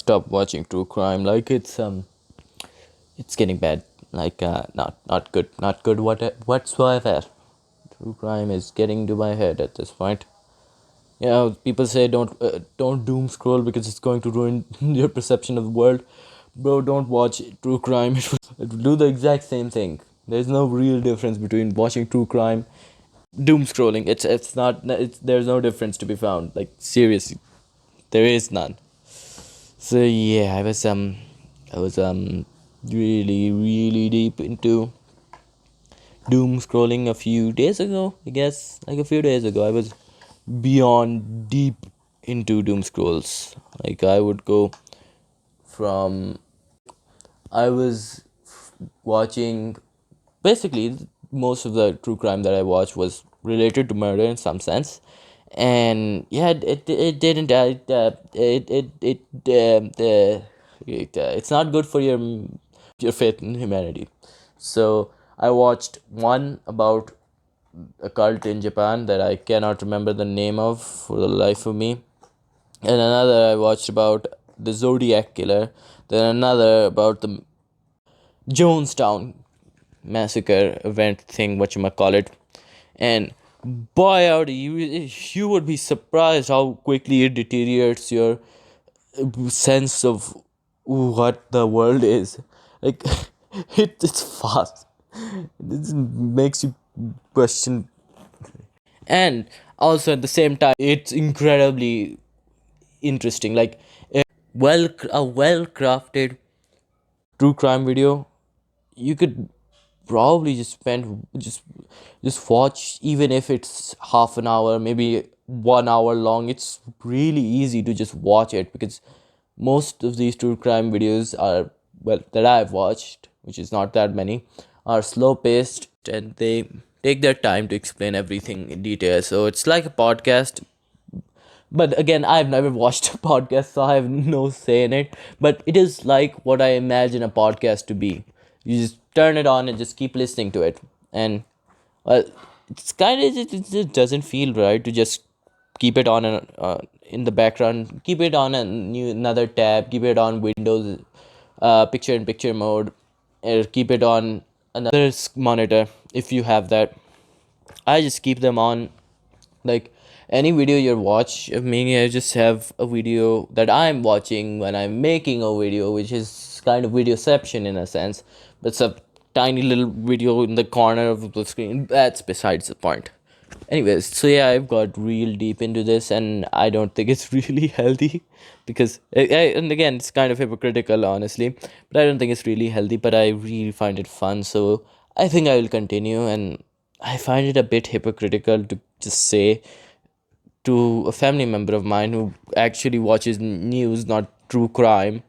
stop watching true crime. Like it's getting bad. Like not good, whatsoever. True crime is getting to my head at this point. People say don't doom scroll because it's going to ruin your perception of the world. Bro, don't watch true crime. It will do the exact same thing. There's no real difference between watching true crime, doom scrolling. It's not. It's There's no difference to be found. Like seriously, there is none. So yeah, I was really deep into doom scrolling a few days ago. I guess like a few days ago, I was beyond deep into doom scrolls. Like I would go from I was watching basically most of the true crime that I watched was related to murder in some sense, and yeah, it didn't it's not good for your faith in humanity. So I watched one about a cult in Japan that I cannot remember the name of for the life of me, and another I watched about the Zodiac killer, then another about the Jonestown massacre event thing, what you might call it. And boy, howdy, you would be surprised how quickly it deteriorates your sense of what the world is. Like, it's fast. It makes you question. And also at the same time, it's incredibly interesting. Like, a well crafted true crime video, you could probably just watch, even if it's half an hour, maybe 1 hour long. It's really easy to just watch it because most of these true crime videos are, well, that I've watched, which is not that many, are slow paced and they take their time to explain everything in detail. So it's like a podcast, but again, I've never watched a podcast, so I have no say in it. But it is like what I imagine a podcast to be. You just turn it on and just keep listening to it. And well, it's kind of it just doesn't feel right to just keep it on in the background, keep it on another tab, keep it on Windows picture in picture mode, or keep it on another monitor if you have that. I just keep them on, like any video you watch of me. I just have a video that I'm watching when I'm making a video, which is kind of videoception in a sense, but it's a tiny little video in the corner of the screen. That's besides the point. Anyways, so yeah, I've got real deep into this, and I don't think it's really healthy because and again, it's kind of hypocritical, honestly, but I don't think it's really healthy, but I really find it fun, so I think I will continue. And I find it a bit hypocritical to just say to a family member of mine who actually watches news, not true crime,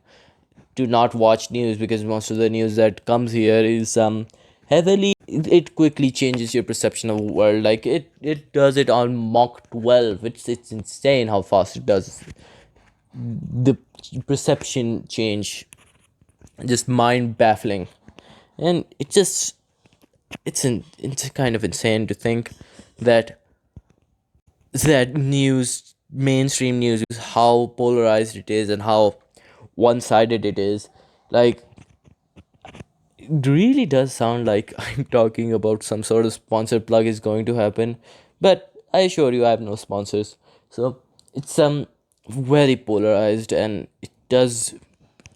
to not watch news because most of the news that comes here is heavily, it quickly changes your perception of the world. Like it does it on Mach 12. It's insane how fast it does the perception change, just mind baffling. And it's kind of insane to think that mainstream news is how polarized it is and how one-sided it is. Like, it really does sound like I'm talking about some sort of sponsored plug is going to happen, but I assure you I have no sponsors. So it's very polarized, and it does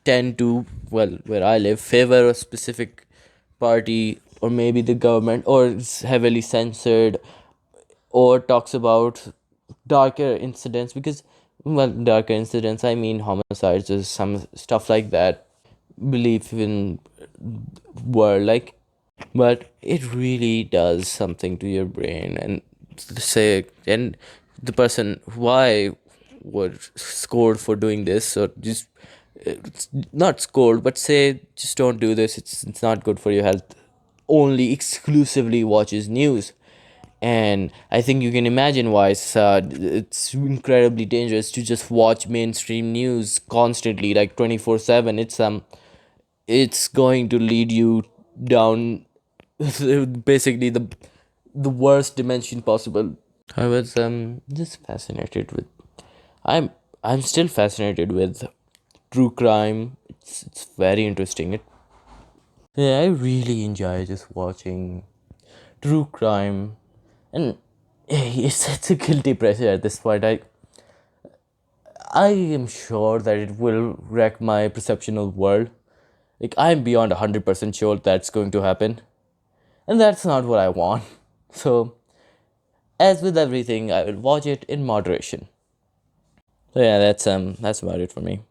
tend to, well, where I live, favor a specific party, or maybe the government, or it's heavily censored, or talks about darker incidents. Because, well, darker incidents, I mean homicides or some stuff like that, belief in world, like, but it really does something to your brain. And say, and the person why was scored for doing this, or just not scored, but say just don't do this, it's not good for your health, only exclusively watches news. And I think you can imagine why it's incredibly dangerous to just watch mainstream news constantly, like 24/7. It's going to lead you down basically the worst dimension possible. I was just fascinated with I'm I'm still fascinated with true crime. It's very interesting. Yeah, I really enjoy just watching true crime, and it's a guilty pleasure at this point. I am sure that it will wreck my perceptional world. Like I'm beyond 100% sure that's going to happen, and that's not what I want. So, as with everything, I will watch it in moderation. So yeah, that's about it for me.